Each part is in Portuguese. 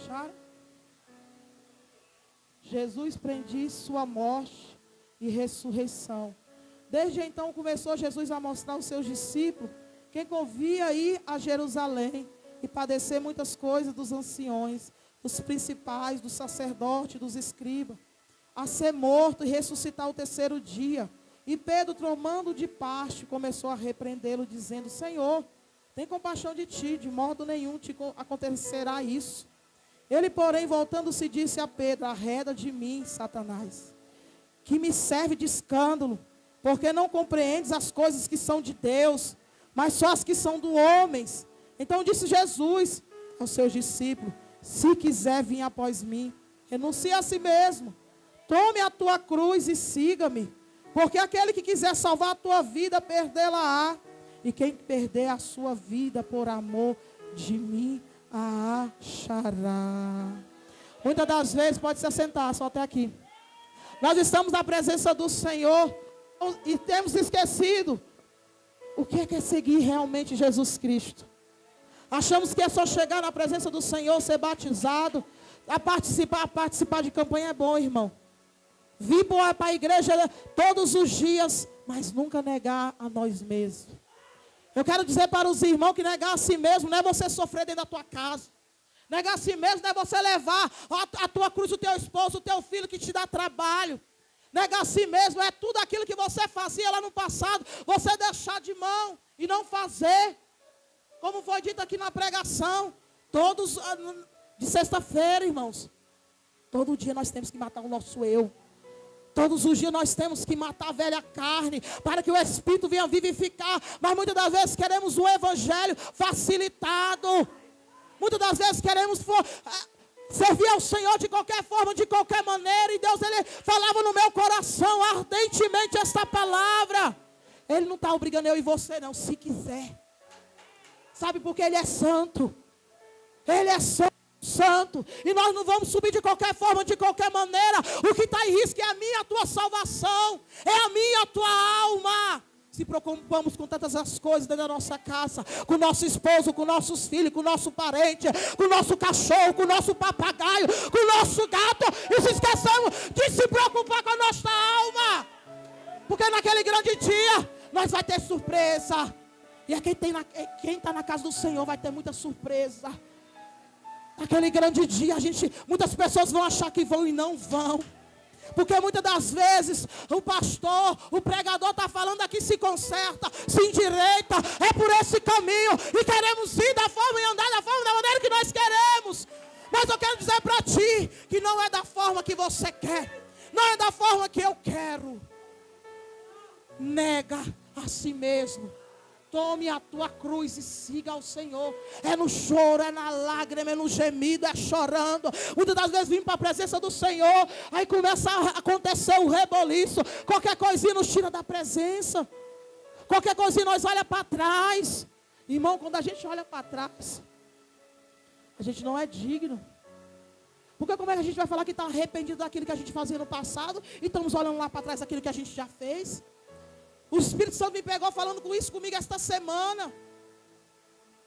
Acharam? Jesus prediz sua morte e ressurreição. Desde então começou Jesus a mostrar aos seus discípulos quem convia ir a Jerusalém e padecer muitas coisas dos anciões, dos principais, dos sacerdotes, dos escribas, a ser morto e ressuscitar o terceiro dia. E Pedro, tomando de parte, começou a repreendê-lo, dizendo: Senhor, tem compaixão de ti, de modo nenhum te acontecerá isso. Ele, porém, voltando-se, disse a Pedro: arreda de mim, Satanás, que me serve de escândalo, porque não compreendes as coisas que são de Deus, mas só as que são do homens. Então disse Jesus aos seus discípulos: se quiser vir após mim, renuncie a si mesmo, tome a tua cruz e siga-me. Porque aquele que quiser salvar a tua vida, perdê-la-á. E quem perder a sua vida por amor de mim, a achará. Muitas das vezes, pode se assentar, só até aqui. Nós estamos na presença do Senhor e temos esquecido o que é seguir realmente Jesus Cristo. Achamos que é só chegar na presença do Senhor, ser batizado, a participar de campanha é bom, irmão. Vir para a igreja todos os dias, mas nunca negar a nós mesmos. Eu quero dizer para os irmãos que negar a si mesmo não é você sofrer dentro da tua casa. Negar a si mesmo não é você levar a tua cruz, o teu esposo, o teu filho que te dá trabalho. Negar a si mesmo é tudo aquilo que você fazia lá no passado, você deixar de mão e não fazer. Como foi dito aqui na pregação, todos de sexta-feira, irmãos, todo dia nós temos que matar o nosso eu. Todos os dias nós temos que matar a velha carne, para que o Espírito venha vivificar. Mas muitas das vezes queremos o Evangelho facilitado. Muitas das vezes queremos servir ao Senhor de qualquer forma, de qualquer maneira. E Deus, Ele falava no meu coração ardentemente esta palavra. Ele não está obrigando eu e você não, se quiser. Sabe, porque Ele é santo. Ele é santo. E nós não vamos subir de qualquer forma, de qualquer maneira. O que está em risco é a minha, a tua salvação. É a minha, a tua alma. Se preocupamos com tantas as coisas dentro da nossa casa, com o nosso esposo, com nossos filhos, com o nosso parente, com o nosso cachorro, com o nosso papagaio, com o nosso gato, e se esquecemos de se preocupar com a nossa alma. Porque naquele grande dia nós vai ter surpresa. E quem está na casa do Senhor vai ter muita surpresa. Naquele grande dia, muitas pessoas vão achar que vão e não vão. Porque muitas das vezes o pastor, o pregador está falando aqui, se conserta, se endireita, é por esse caminho. E queremos ir da forma e andar da forma, da maneira que nós queremos. Mas eu quero dizer para ti que não é da forma que você quer. Não é da forma que eu quero. Nega a si mesmo. Tome a tua cruz e siga ao Senhor. É no choro, é na lágrima, é no gemido, é chorando. Muitas das vezes vim para a presença do Senhor, aí começa a acontecer o reboliço. Qualquer coisinha nos tira da presença. Qualquer coisinha nós olha para trás. Irmão, quando a gente olha para trás, a gente não é digno. Porque como é que a gente vai falar que está arrependido daquilo que a gente fazia no passado e estamos olhando lá para trás daquilo que a gente já fez? O Espírito Santo me pegou falando com isso comigo esta semana.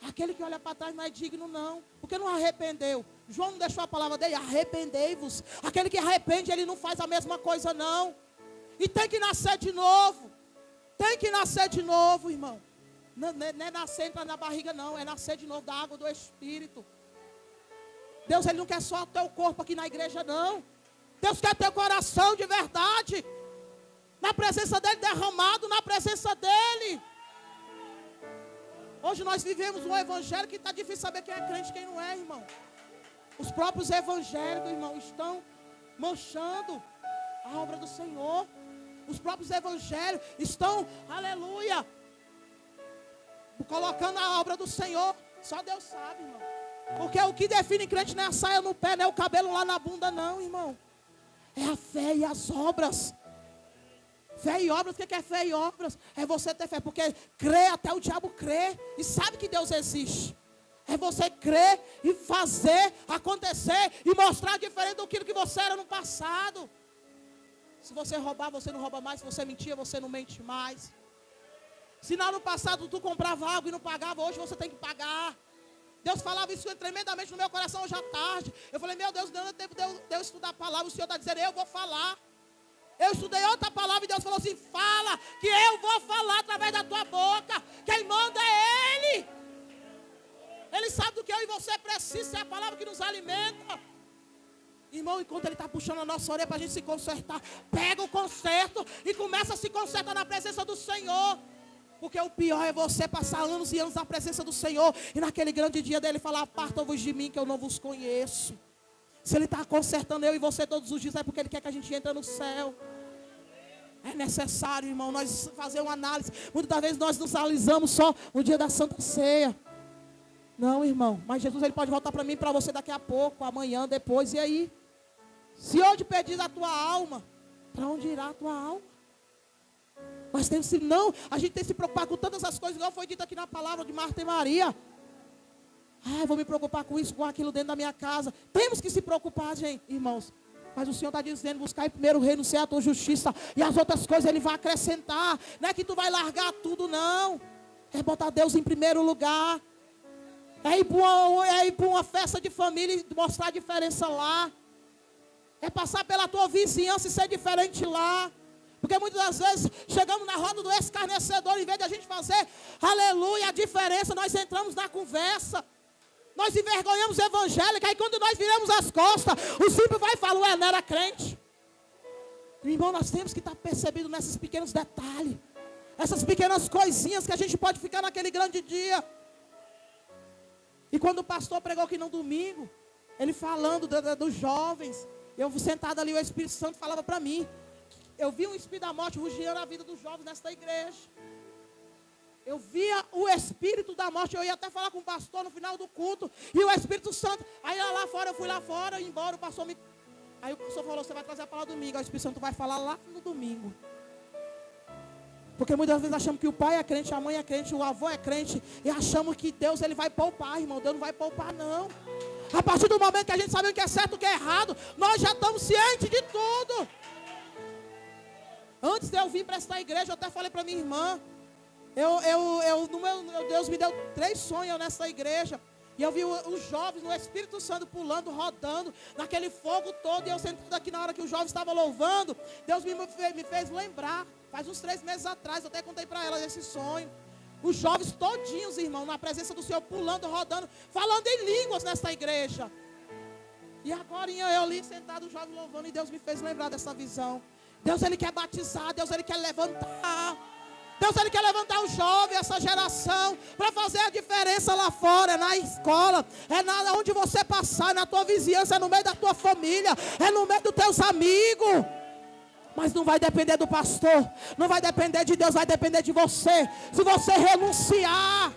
Aquele que olha para trás não é digno não. Porque não arrependeu. João não deixou a palavra dele, arrependei-vos. Aquele que arrepende, ele não faz a mesma coisa não. E tem que nascer de novo. Tem que nascer de novo, irmão. Não é nascer, entrar na barriga não. É nascer de novo da água do Espírito. Deus, Ele não quer só o teu corpo aqui na igreja não. Deus quer teu coração de verdade. Na presença dEle, derramado na presença dEle. Hoje nós vivemos um evangelho que está difícil saber quem é crente e quem não é, irmão. Os próprios evangélicos, irmão, estão manchando a obra do Senhor. Os próprios evangélicos estão, aleluia, colocando a obra do Senhor. Só Deus sabe, irmão. Porque o que define crente não é a saia no pé, não é o cabelo lá na bunda, não, irmão. É a fé e as obras. Fé e obras, o que é fé e obras? É você ter fé, porque crê até o diabo crê e sabe que Deus existe. É você crer e fazer acontecer e mostrar diferente do que você era no passado. Se você roubar, você não rouba mais. Se você mentia, você não mente mais. Se lá no passado tu comprava algo e não pagava, hoje você tem que pagar. Deus falava isso tremendamente no meu coração hoje à tarde. Eu falei, meu Deus, não é tempo de eu estudar a palavra. O Senhor está dizendo, eu vou falar. Eu estudei outra palavra e Deus falou assim, fala, que eu vou falar através da tua boca. Quem manda é Ele. Ele sabe do que eu e você precisa, é a palavra que nos alimenta. Irmão, enquanto Ele está puxando a nossa orelha para a gente se consertar, pega o conserto e começa a se consertar na presença do Senhor. Porque o pior é você passar anos e anos na presença do Senhor e naquele grande dia dele falar, aparta-vos de mim que eu não vos conheço. Se Ele está consertando eu e você todos os dias, é porque Ele quer que a gente entre no céu. É necessário, irmão, nós fazer uma análise. Muitas das vezes nós nos analisamos só no dia da Santa Ceia. Não, irmão, mas Jesus Ele pode voltar para mim e para você daqui a pouco, amanhã, depois, e aí? Se hoje pedir a tua alma, para onde irá a tua alma? Mas tem que, não, a gente tem que se preocupar com todas as coisas, igual foi dito aqui na palavra de Marta e Maria. Ah, eu vou me preocupar com isso, com aquilo dentro da minha casa. Temos que se preocupar, gente, irmãos. Mas o Senhor está dizendo, buscar em primeiro reino, ser a tua justiça. E as outras coisas Ele vai acrescentar. Não é que tu vai largar tudo, não. É botar Deus em primeiro lugar. É ir para uma festa de família e mostrar a diferença lá. É passar pela tua vizinhança e ser diferente lá. Porque muitas das vezes chegamos na roda do escarnecedor, em vez de a gente fazer, aleluia, a diferença, nós entramos na conversa. Nós envergonhamos evangélica, aí quando nós viramos as costas, o simples vai e fala, ué, não era crente. Irmão, nós temos que estar percebendo nesses pequenos detalhes. Essas pequenas coisinhas que a gente pode ficar naquele grande dia. E quando o pastor pregou aqui no domingo, ele falando dos jovens, eu sentado ali, o Espírito Santo falava para mim. Eu vi um espírito da morte rugiando a vida dos jovens nesta igreja. Eu via o espírito da morte. Eu ia até falar com o pastor no final do culto. E o Espírito Santo. Aí lá fora, eu fui lá fora, embora, o pastor me... Aí o pastor falou, você vai trazer a palavra domingo. Aí o Espírito Santo vai falar lá no domingo. Porque muitas vezes achamos que o pai é crente, a mãe é crente, o avô é crente. E achamos que Deus Ele vai poupar, irmão. Deus não vai poupar, não. A partir do momento que a gente sabe o que é certo e o que é errado, nós já estamos cientes de tudo. Antes de eu vir para esta igreja, eu até falei para minha irmã. Deus me deu 3 sonhos nessa igreja. E eu vi os jovens no Espírito Santo pulando, rodando, naquele fogo todo. E eu sentado aqui na hora que os jovens estavam louvando. Deus me fez lembrar. Faz uns 3 meses atrás, eu até contei para ela esse sonho. Os jovens todinhos, irmão, na presença do Senhor, pulando, rodando, falando em línguas nessa igreja. E agora eu ali sentado, os jovens louvando. E Deus me fez lembrar dessa visão. Deus Ele quer batizar, Deus Ele quer levantar. Deus Ele quer levantar o jovem, essa geração, para fazer a diferença lá fora, é na escola, é onde você passar, na tua vizinhança, é no meio da tua família, é no meio dos teus amigos. Mas não vai depender do pastor, não vai depender de Deus, vai depender de você. Se você renunciar.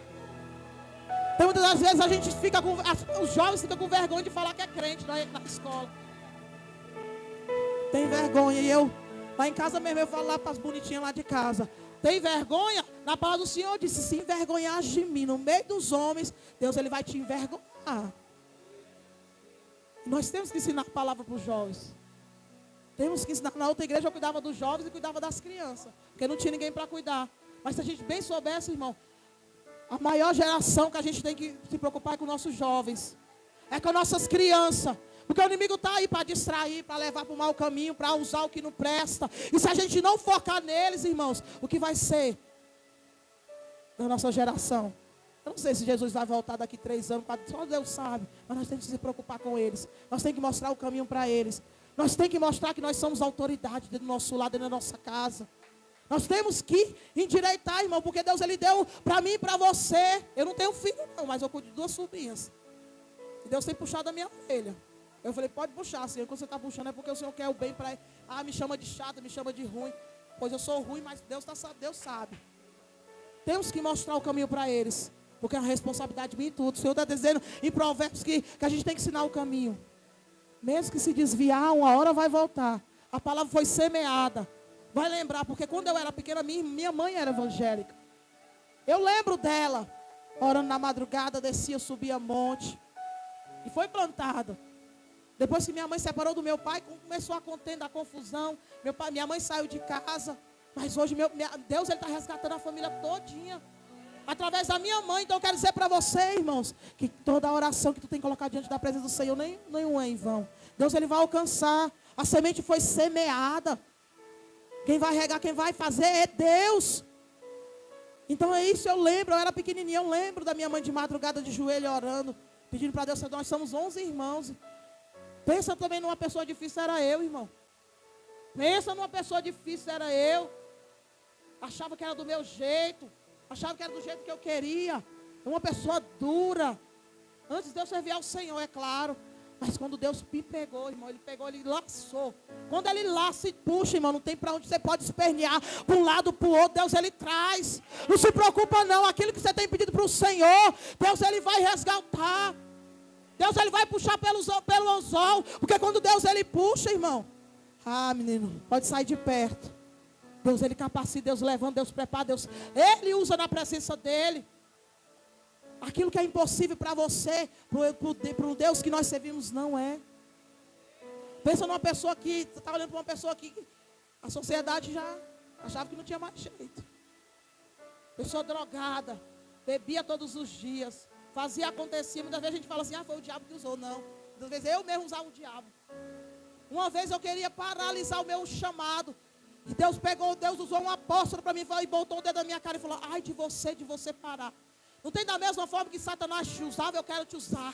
Então muitas das vezes a gente fica com, os jovens ficam com vergonha de falar que é crente na escola. Tem vergonha, e eu, lá em casa mesmo, eu falo lá para as bonitinhas lá de casa. Tem vergonha? Na palavra do Senhor disse, se envergonhar de mim no meio dos homens, Deus Ele vai te envergonhar. Nós temos que ensinar a palavra para os jovens. Temos que ensinar. Na outra igreja eu cuidava dos jovens e cuidava das crianças, porque não tinha ninguém para cuidar. Mas se a gente bem soubesse, irmão, a maior geração que a gente tem que se preocupar é com nossos jovens. É com nossas crianças. Porque o inimigo está aí para distrair, para levar para o mau caminho, para usar o que não presta. E se a gente não focar neles, irmãos, o que vai ser da nossa geração? Eu não sei se Jesus vai voltar daqui 3 anos, só Deus sabe. Mas nós temos que se preocupar com eles. Nós temos que mostrar o caminho para eles. Nós temos que mostrar que nós somos autoridade dentro do nosso lar, dentro da nossa casa. Nós temos que endireitar, irmão, porque Deus Ele deu para mim e para você. Eu não tenho filho não, mas eu cuido de 2 sobrinhas. E Deus tem puxado a minha orelha. Eu falei, pode puxar, Senhor. Quando você está puxando é porque o Senhor quer o bem para ele. Ah, me chama de chata, me chama de ruim. Pois eu sou ruim, mas Deus sabe. Temos que mostrar o caminho para eles. Porque é uma responsabilidade minha em tudo. O Senhor está dizendo em Provérbios que a gente tem que ensinar o caminho. Mesmo que se desviar, uma hora vai voltar. A palavra foi semeada. Vai lembrar, porque quando eu era pequena, minha mãe era evangélica. Eu lembro dela, orando na madrugada, descia, subia monte. E foi plantada. Depois que minha mãe separou do meu pai, começou a contenda, a confusão. Minha mãe saiu de casa. Mas hoje Deus está resgatando a família todinha. através da minha mãe. Então eu quero dizer para você, irmãos, que toda a oração que tu tem colocado diante da presença do Senhor, nenhum é em vão. Deus, ele vai alcançar. A semente foi semeada. Quem vai regar, quem vai fazer é Deus. Então é isso, eu lembro, eu era pequenininha, eu lembro da minha mãe de madrugada de joelho orando, pedindo para Deus, nós somos 11 irmãos. Pensa também numa pessoa difícil, era eu, irmão. Pensa numa pessoa difícil, era eu. Achava que era do meu jeito, achava que era do jeito que eu queria. Uma pessoa dura. Antes de eu servir ao Senhor, é claro. Mas quando Deus me pegou, irmão, ele pegou, ele laçou. Quando ele laça e puxa, irmão, não tem para onde você pode espernear, para um lado, para o outro, Deus ele traz. Não se preocupa não, aquilo que você tem pedido para o Senhor, Deus ele vai resgatar. Deus ele vai puxar pelo anzol, porque quando Deus ele puxa, irmão, menino, pode sair de perto. Deus ele capacita, Deus levanta, Deus prepara, Deus, ele usa na presença dele. Aquilo que é impossível para você, para o Deus que nós servimos, não é. Pensa numa pessoa que, você está olhando para uma pessoa que a sociedade já achava que não tinha mais jeito. Pessoa drogada, bebia todos os dias, fazia acontecer. Muitas vezes a gente fala assim, foi o diabo que usou. Não, muitas vezes eu mesmo usava o diabo. Uma vez eu queria paralisar o meu chamado. E Deus usou um apóstolo para mim e botou o dedo na minha cara e falou, ai de você parar. Não tem da mesma forma que Satanás te usava, eu quero te usar.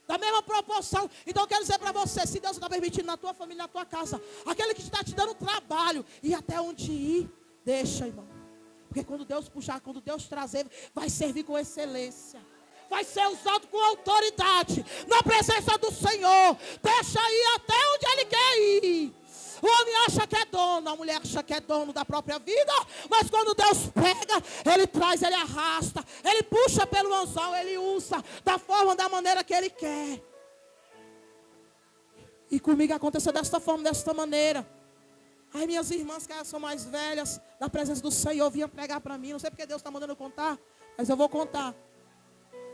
Da mesma proporção. Então eu quero dizer para você, se Deus está permitindo na tua família, na tua casa, aquele que está te dando trabalho, e até onde ir, deixa, irmão. Porque quando Deus puxar, quando Deus trazer, vai servir com excelência. Vai ser usado com autoridade, na presença do Senhor. Deixa ir até onde Ele quer ir. O homem acha que é dono, a mulher acha que é dono da própria vida, mas quando Deus pega, Ele traz, Ele arrasta, Ele puxa pelo anzol, Ele usa da forma, da maneira que Ele quer. E comigo aconteceu desta forma, desta maneira. Aí minhas irmãs, que são mais velhas, na presença do Senhor, vinham pregar para mim. Não sei porque Deus está mandando eu contar, mas eu vou contar.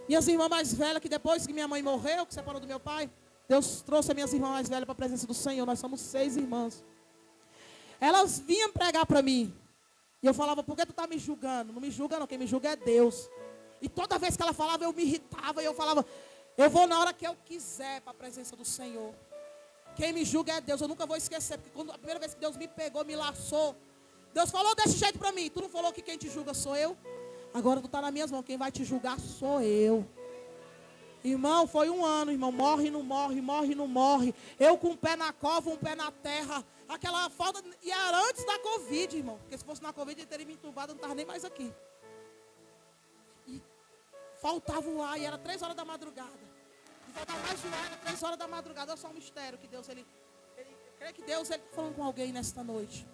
Minhas irmãs mais velhas, que depois que minha mãe morreu, que separou do meu pai, Deus trouxe as minhas irmãs mais velhas para a presença do Senhor. Nós somos 6 irmãs. Elas vinham pregar para mim. E eu falava, por que tu está me julgando? Não me julga não, quem me julga é Deus. E toda vez que ela falava, eu me irritava. E eu falava, eu vou na hora que eu quiser para a presença do Senhor. Quem me julga é Deus. Eu nunca vou esquecer, porque a primeira vez que Deus me pegou, me laçou, Deus falou desse jeito para mim. Tu não falou que quem te julga sou eu? Agora tu está nas minhas mãos, quem vai te julgar sou eu. Irmão, foi um ano, irmão, morre, não morre, morre, não morre. Eu com um pé na cova, um pé na terra. Aquela falta, e era antes da Covid, irmão. Porque se fosse na Covid, ele teria me entubado, eu não estava nem mais aqui. E faltava o ar, e era 3 horas da madrugada. E faltava mais de um ar, era 3 horas da madrugada. Olha só um mistério que Deus, ele creio que Deus, ele está falando com alguém nesta noite.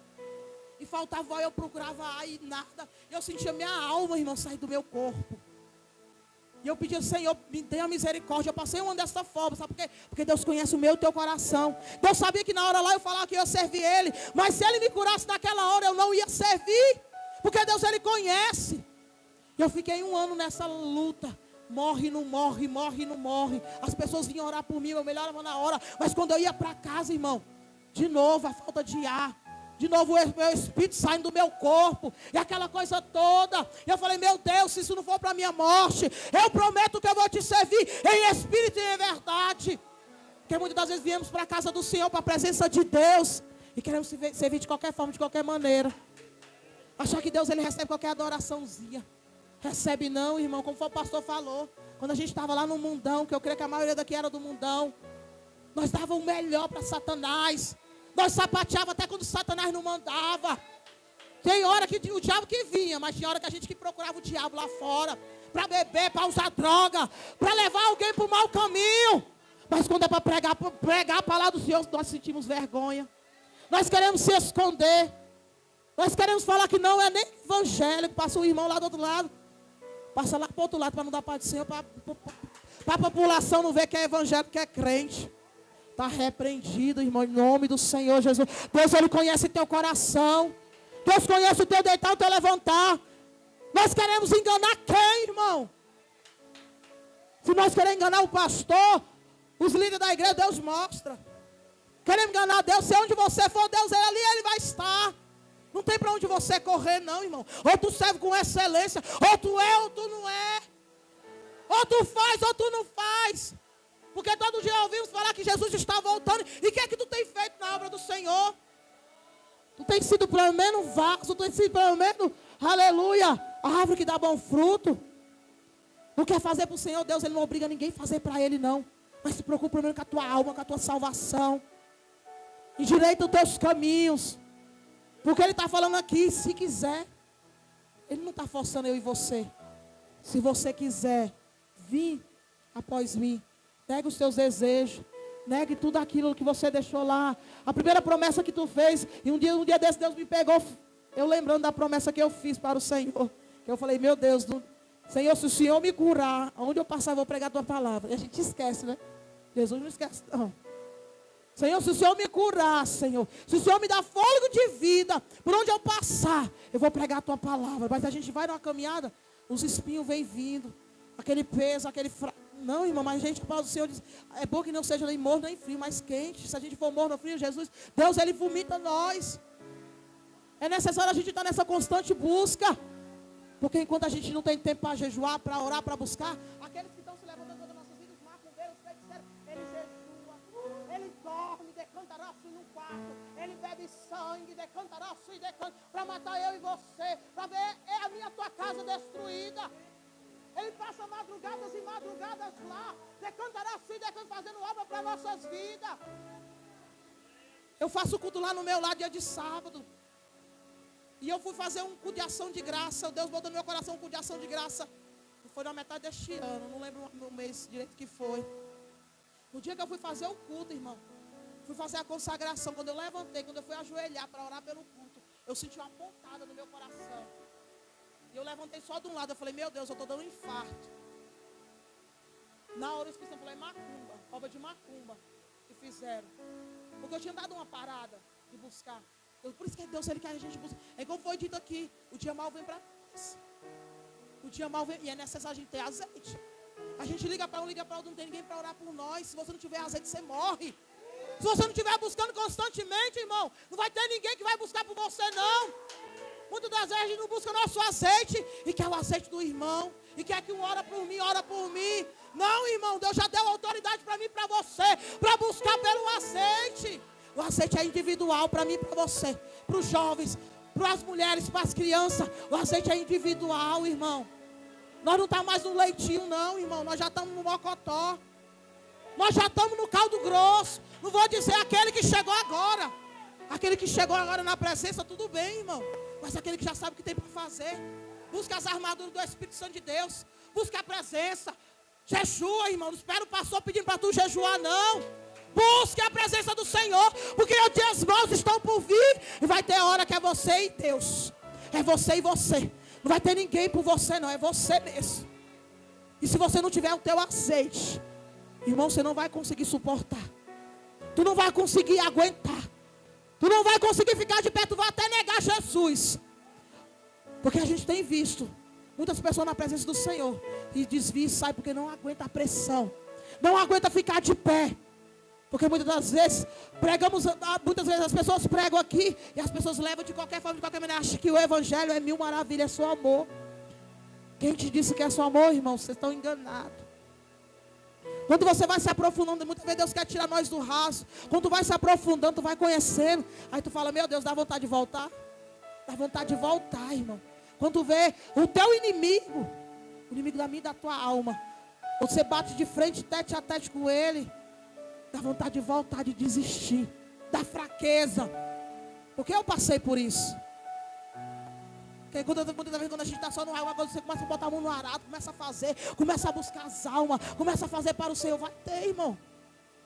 E faltava ar, eu procurava ar e nada. E eu sentia minha alma, irmão, sair do meu corpo. E eu pedi ao Senhor, me dê a misericórdia. Eu passei um ano dessa forma, sabe por quê? Porque Deus conhece o meu e o teu coração. Deus sabia que na hora lá eu falava que eu ia servir Ele. Mas se Ele me curasse naquela hora, eu não ia servir. Porque Deus, Ele conhece. E eu fiquei um ano nessa luta. Morre, não morre, morre, não morre. As pessoas vinham orar por mim, eu melhorava na hora. Mas quando eu ia para casa, irmão, de novo a falta de ar. De novo o meu espírito saindo do meu corpo. E aquela coisa toda. E eu falei, meu Deus, se isso não for para a minha morte, eu prometo que eu vou te servir em espírito e em verdade. Porque muitas das vezes viemos para a casa do Senhor, para a presença de Deus, e queremos servir de qualquer forma, de qualquer maneira. Achar que Deus, Ele recebe qualquer adoraçãozinha. Recebe não, irmão, como o pastor falou. Quando a gente estava lá no mundão, que eu creio que a maioria daqui era do mundão, nós dávamos o melhor para Satanás. Nós sapateava até quando Satanás não mandava. Tem hora que o diabo que vinha, mas tinha hora que a gente que procurava o diabo lá fora. Para beber, para usar droga, para levar alguém para o mau caminho. Mas quando é para pregar a palavra do Senhor, nós sentimos vergonha. Nós queremos se esconder. Nós queremos falar que não é nem evangélico. Passa um irmão lá do outro lado. Passa lá para o outro lado para não dar paz do Senhor. Para a população não ver que é evangélico, que é crente. Está repreendido, irmão, em nome do Senhor Jesus. Deus, Ele conhece teu coração. Deus conhece o teu deitar, o teu levantar. Nós queremos enganar quem, irmão? Se nós queremos enganar o pastor, os líderes da igreja, Deus mostra. Queremos enganar Deus, se onde você for, Deus, ali Ele vai estar. Não tem para onde você correr, não, irmão. Ou tu serve com excelência, ou tu é ou tu não é. Ou tu faz ou tu não faz. Porque todo dia ouvimos falar que Jesus está voltando. E o que é que tu tem feito na obra do Senhor? Tu tem sido pelo menos vaso, tu tem sido pelo menos, aleluia, a árvore que dá bom fruto. Não quer fazer para o Senhor, Deus, Ele não obriga ninguém a fazer para Ele, não. Mas se preocupa primeiro com a tua alma, com a tua salvação. Endireita os teus caminhos. Porque Ele está falando aqui, se quiser. Ele não está forçando eu e você. Se você quiser vir após mim, negue os teus desejos. Negue tudo aquilo que você deixou lá. A primeira promessa que tu fez. E um dia desse Deus me pegou. Eu lembrando da promessa que eu fiz para o Senhor. Que eu falei, meu Deus, Senhor, se o Senhor me curar, aonde eu passar eu vou pregar a tua palavra. E a gente esquece, né? Jesus não esquece, não. Senhor, se o Senhor me curar, Senhor. Se o Senhor me dar fôlego de vida, por onde eu passar, eu vou pregar a tua palavra. Mas a gente vai numa caminhada, os espinhos vêm vindo. Aquele peso, aquele fraco. Não, irmão, mas a gente, o Senhor diz, é bom que não seja nem morno nem frio, mas quente. Se a gente for morno ou frio, Jesus, Deus, Ele vomita nós. É necessário a gente estar nessa constante busca. Porque enquanto a gente não tem tempo para jejuar, para orar, para buscar, aqueles que estão se levantando das nossas vidas, os macumbeiros, os feiticeiros, ele jejua, ele dorme, decantará assim no quarto, ele bebe sangue, decantará assim, decanta, para matar eu e você, para ver a minha tua casa destruída. Ele passa madrugadas e madrugadas lá. Decantará assim, fazendo obra para nossas vidas. Eu faço culto lá no meu lado dia de sábado. E eu fui fazer um culto de ação de graça. Deus botou no meu coração um culto de ação de graça. Foi na metade deste ano. Não lembro o mês direito que foi. No dia que eu fui fazer o culto, irmão. Fui fazer a consagração. Quando eu levantei, quando eu fui ajoelhar para orar pelo culto, eu senti uma pontada no meu coração. E eu levantei só de um lado. Eu falei, meu Deus, eu estou dando um infarto. Na hora eu esqueci, eu falei, macumba, obra de macumba que fizeram. Porque eu tinha dado uma parada de buscar. Por isso que é Deus, Ele quer a gente buscar. É como foi dito aqui, o dia mal vem para nós. O dia mal vem, e é necessário a gente ter azeite. A gente liga para um, liga para outro, não tem ninguém para orar por nós. Se você não tiver azeite, você morre. Se você não estiver buscando constantemente, irmão, não vai ter ninguém que vai buscar por você, não. Muitas das vezes a gente não busca nosso azeite e quer o azeite do irmão. E quer que um ora por mim, ora por mim. Não, irmão, Deus já deu autoridade para mim e para você. Para buscar pelo azeite. O azeite é individual para mim e para você. Para os jovens, para as mulheres, para as crianças. O azeite é individual, irmão. Nós não estamos mais no leitinho, não, irmão. Nós já estamos no mocotó. Nós já estamos no caldo grosso. Não vou dizer aquele que chegou agora. Aquele que chegou agora na presença, tudo bem, irmão. Mas aquele que já sabe o que tem para fazer. Busca as armaduras do Espírito Santo de Deus. Busca a presença. Jejua, irmão. Não espera o pastor pedindo para tu jejuar, não. Busque a presença do Senhor. Porque os dias maus estão por vir. E vai ter hora que é você e Deus. É você e você. Não vai ter ninguém por você, não. É você mesmo. E se você não tiver o teu azeite, irmão, você não vai conseguir suportar. Tu não vai conseguir aguentar. Tu não vai conseguir ficar de pé, tu vai até negar Jesus. Porque a gente tem visto muitas pessoas na presença do Senhor e desvia e sai porque não aguenta a pressão. Não aguenta ficar de pé. Porque muitas das vezes pregamos, muitas vezes as pessoas pregam aqui e as pessoas levam de qualquer forma, de qualquer maneira. Acham que o evangelho é mil maravilhas, é só amor. Quem te disse que é só amor, irmão? Vocês estão enganados. Quando você vai se aprofundando, muitas vezes Deus quer tirar nós do raso. Quando tu vai se aprofundando, tu vai conhecendo. Aí tu fala, meu Deus, dá vontade de voltar? Dá vontade de voltar, irmão. Quando tu vê o teu inimigo, o inimigo da minha e da tua alma, você bate de frente, tete a tete com ele, dá vontade de voltar, de desistir, da fraqueza. Porque eu passei por isso. Porque muitas vezes quando a gente está só no raio, você começa a botar a mão no arado, começa a fazer, começa a buscar as almas, começa a fazer para o Senhor, vai ter, irmão.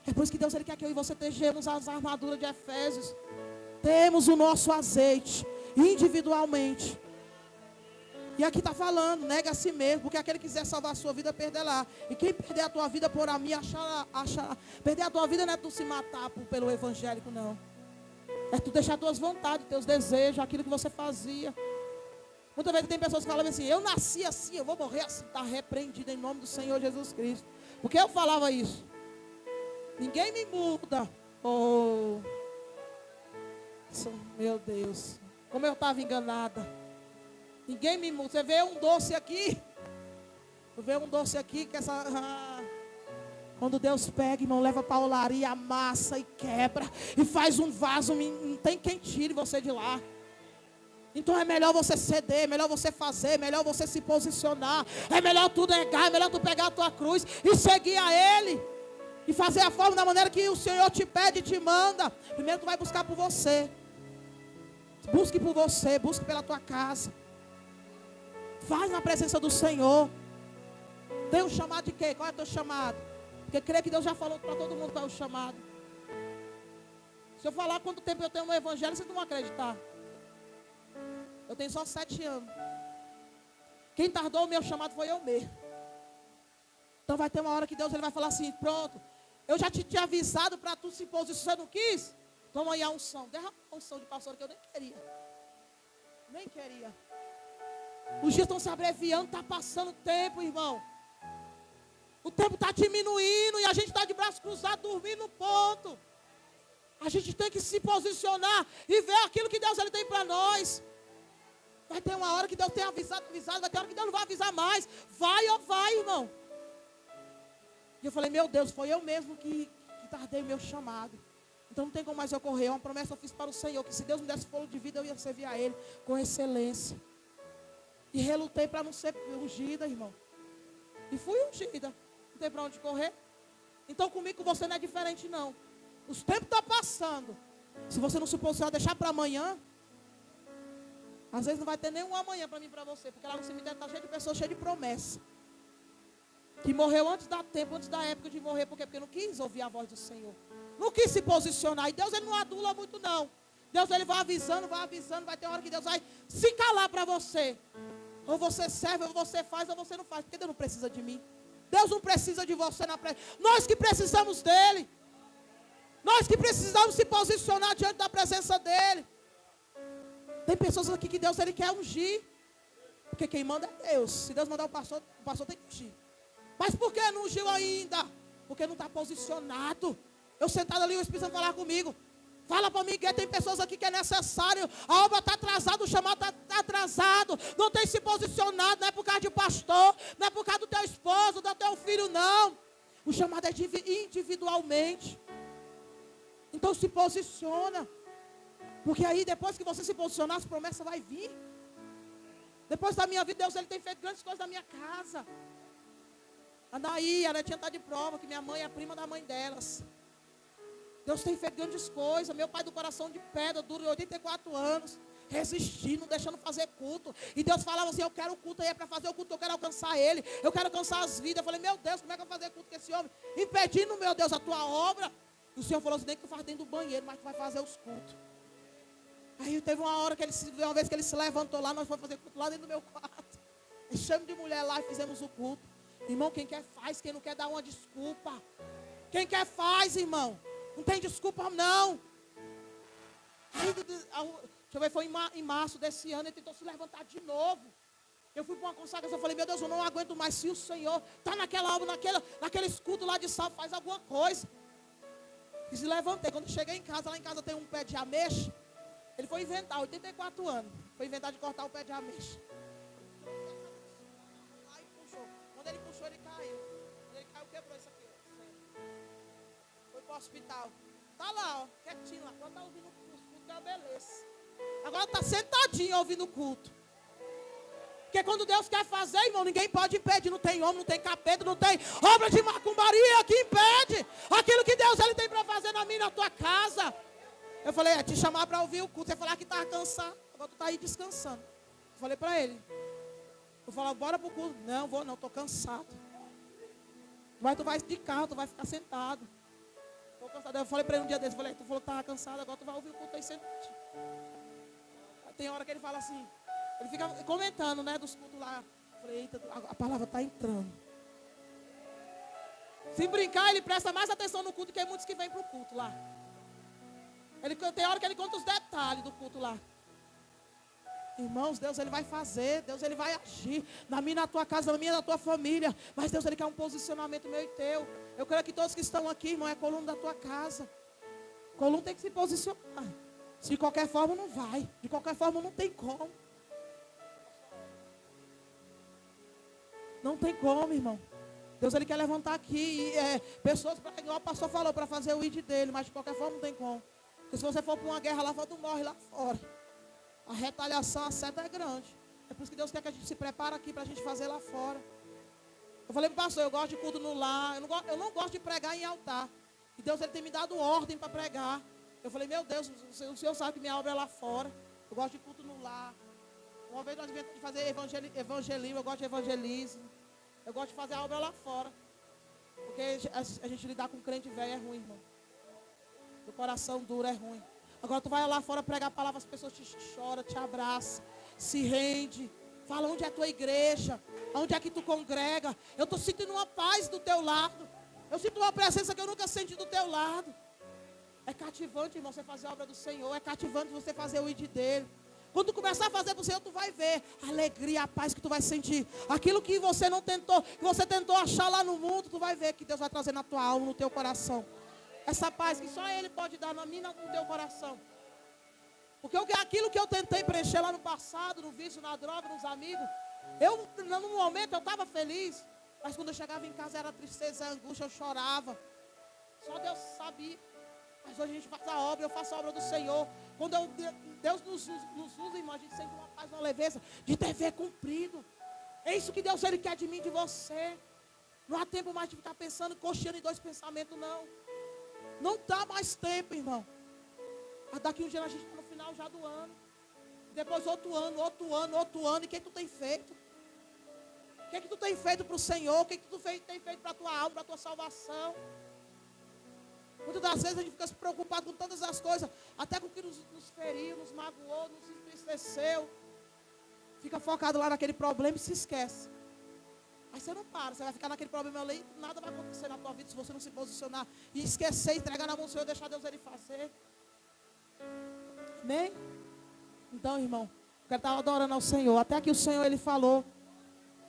É por isso que Deus Ele quer que eu e você estejamos as armaduras de Efésios. Temos o nosso azeite, individualmente. E aqui está falando, nega a si mesmo, porque aquele que quiser salvar a sua vida, perderá. E quem perder a tua vida por a mim, achará. Perder a tua vida não é tu se matar pelo evangélico, não. É tu deixar tuas vontades, teus desejos, aquilo que você fazia. Muitas vezes tem pessoas que falam assim, eu nasci assim, eu vou morrer assim. Está repreendido em nome do Senhor Jesus Cristo. Porque eu falava isso. Ninguém me muda. Oh, meu Deus. Como eu estava enganada. Ninguém me... Você vê um doce aqui. Você vê um doce aqui que essa... Quando Deus pega, irmão, leva para a olaria, amassa e quebra. E faz um vaso, não tem quem tire você de lá. Então é melhor você ceder, é melhor você fazer, é melhor você se posicionar. É melhor tu negar, é melhor tu pegar a tua cruz e seguir a Ele. E fazer a forma da maneira que o Senhor te pede e te manda. Primeiro tu vai buscar por você. Busque por você, busque pela tua casa. Faz na presença do Senhor. Tem um chamado de quê? Qual é o teu chamado? Porque creio que Deus já falou para todo mundo qual é o chamado. Se eu falar quanto tempo eu tenho no Evangelho, vocês não vão acreditar. Eu tenho só 7 anos. Quem tardou o meu chamado foi eu mesmo. Então vai ter uma hora que Deus ele vai falar assim, pronto. Eu já te tinha avisado para tu se posicionar, você não quis? Toma aí a unção. Derrama a unção de pastor que eu nem queria. Nem queria. Os dias estão se abreviando, está passando o tempo, irmão. O tempo está diminuindo e a gente está de braços cruzados, dormindo no ponto. A gente tem que se posicionar e ver aquilo que Deus ele tem para nós. Vai ter uma hora que Deus tem avisado, vai ter hora que Deus não vai avisar mais. Vai ou vai, irmão. E eu falei, meu Deus, foi eu mesmo que tardei o meu chamado. Então não tem como mais eu correr. É uma promessa que eu fiz para o Senhor, que se Deus me desse fôlego de vida, eu ia servir a Ele com excelência. E relutei para não ser ungida, irmão. E fui ungida. Não tem para onde correr. Então comigo, com você não é diferente não. Os tempos estão passando. Se você não se posicionar, deixar para amanhã, às vezes não vai ter nenhum amanhã para mim e para você. Porque lá no cemitério está cheio de pessoas, cheio de promessa. Que morreu antes da tempo, antes da época de morrer. Por quê? Porque não quis ouvir a voz do Senhor. Não quis se posicionar. E Deus ele não adula muito não. Deus ele vai avisando. Vai ter uma hora que Deus vai se calar para você. Ou você serve, ou você faz, ou você não faz. Porque Deus não precisa de mim. Deus não precisa de você na presença. Nós que precisamos dele. Nós que precisamos se posicionar diante da presença dele. Tem pessoas aqui que Deus ele quer ungir. Porque quem manda é Deus. Se Deus mandar o pastor tem que ungir. Mas por que não ungiu ainda? Porque não está posicionado. Eu sentado ali, o Espírito Santo falar comigo. Fala para mim que tem pessoas aqui que é necessário. A obra está atrasada, o chamado está atrasado. Não tem se posicionado, não é por causa de pastor, não é por causa do teu esposo, do teu filho, não. O chamado é individualmente. Então se posiciona. Porque aí depois que você se posicionar, as promessas vão vir. Depois da minha vida, Deus ele tem feito grandes coisas na minha casa. Anaí, a netinha está de prova, que minha mãe é a prima da mãe delas. Deus tem feito grandes coisas. Meu pai do coração de pedra, duro de 84 anos, resistindo, deixando fazer culto. E Deus falava assim, eu quero o culto aí, é para fazer o culto, eu quero alcançar ele, eu quero alcançar as vidas. Eu falei, meu Deus, como é que eu vou fazer culto com esse homem? Impedindo, meu Deus, a tua obra. E o Senhor falou assim, nem que tu faz dentro do banheiro, mas tu vai fazer os cultos. Aí teve uma hora que uma vez que ele se levantou lá, nós fomos fazer culto lá dentro do meu quarto. Chamo de mulher lá e fizemos o culto. Irmão, quem quer faz, quem não quer dá uma desculpa. Quem quer faz, irmão. Não tem desculpa não. Aí, deixa eu ver, foi em março desse ano, ele tentou se levantar de novo. Eu fui para uma consagração, eu falei, meu Deus, eu não aguento mais. Se o Senhor está naquela obra, naquele escudo lá de sal, faz alguma coisa. E se levantei. Quando eu cheguei em casa, lá em casa tem um pé de ameixa. Ele foi inventar, 84 anos. Foi inventar de cortar o pé de ameixa. Aí puxou. Quando ele puxou, ele caiu. Quando ele caiu, quebrou isso aqui. Foi para o hospital. Tá lá, ó, quietinho lá. Quando tá ouvindo o culto, que é uma beleza. Agora tá sentadinho ouvindo o culto. Porque quando Deus quer fazer, irmão, ninguém pode impedir. Não tem homem, não tem capeta, não tem obra de macumbaria que impede aquilo que Deus ele tem para fazer na minha e na tua casa. Eu falei, te chamar para ouvir o culto. Você falar que estava cansado. Agora tu está aí descansando. Eu falei para ele. Eu falei, bora para o culto. Não, vou não, estou cansado. Tu vai de carro, tu vai ficar sentado. Estou cansado. Eu falei para ele um dia desse. Eu falei, tu falou que estava cansado, agora tu vai ouvir o culto aí sentado. Tem hora que ele fala assim. Ele fica comentando, né, dos cultos lá. Eu falei, eita, a palavra está entrando. Se brincar, ele presta mais atenção no culto que muitos que vêm para o culto lá. Tem hora que ele conta os detalhes do culto lá. Irmãos, Deus ele vai fazer, Deus ele vai agir na minha, na tua casa, na minha, na tua família. Mas Deus ele quer um posicionamento meu e teu. Eu creio que todos que estão aqui, irmão, é a coluna da tua casa. A coluna tem que se posicionar. Se de qualquer forma não vai. De qualquer forma não tem como. Não tem como, irmão. Deus, Ele quer levantar aqui pessoas, igual o pastor falou, para fazer o ID dele. Mas de qualquer forma não tem como. Porque se você for para uma guerra lá fora, tu morre lá fora. A retaliação, a seta é grande. É por isso que Deus quer que a gente se prepare aqui para a gente fazer lá fora. Eu falei para o pastor, eu gosto de culto no lar. Eu não gosto de pregar em altar. E Deus, Ele tem me dado ordem para pregar. Eu falei, meu Deus, o Senhor sabe que minha obra é lá fora. Eu gosto de culto no lar. Uma vez nós viemos de fazer evangelismo, eu gosto de evangelismo. Eu gosto de fazer a obra lá fora. Porque a gente lidar com crente velho é ruim, irmão. O coração duro é ruim. Agora tu vai lá fora pregar a palavra, as pessoas te choram, te abraçam, se rende. Fala onde é a tua igreja, onde é que tu congrega. Eu estou sentindo uma paz do teu lado. Eu sinto uma presença que eu nunca senti do teu lado. É cativante, irmão, você fazer a obra do Senhor. É cativante você fazer o ID dele. Quando tu começar a fazer para o Senhor, tu vai ver a alegria, a paz que tu vai sentir. Aquilo que você não tentou, que você tentou achar lá no mundo, tu vai ver que Deus vai trazer na tua alma, no teu coração. Essa paz que só Ele pode dar na minha, no teu coração. Porque aquilo que eu tentei preencher lá no passado, no vício, na droga, nos amigos, no momento eu estava feliz. Mas quando eu chegava em casa era tristeza, angústia, eu chorava. Só Deus sabia. Mas hoje a gente faz a obra, eu faço a obra do Senhor. Quando Deus nos usa, irmão, a gente sente uma paz, uma leveza de dever cumprido. É isso que Deus, Ele quer de mim, de você. Não há tempo mais de ficar pensando, coxando em dois pensamentos, não. Não dá mais tempo, irmão. Mas daqui um dia a gente está no final já do ano. Depois outro ano. E o que tu tem feito? O que tu tem feito para o Senhor? O que tu tem feito para a tua alma, para a tua salvação? Muitas das vezes a gente fica se preocupado com todas as coisas, até com o que nos feriu, nos magoou, nos entristeceu. Fica focado lá naquele problema e se esquece. Aí você não para, você vai ficar naquele problema ali, nada vai acontecer na tua vida se você não se posicionar e esquecer, entregar na mão do Senhor, deixar Deus Ele fazer. Amém? Então, irmão, eu quero estar adorando ao Senhor. Até que o Senhor, Ele falou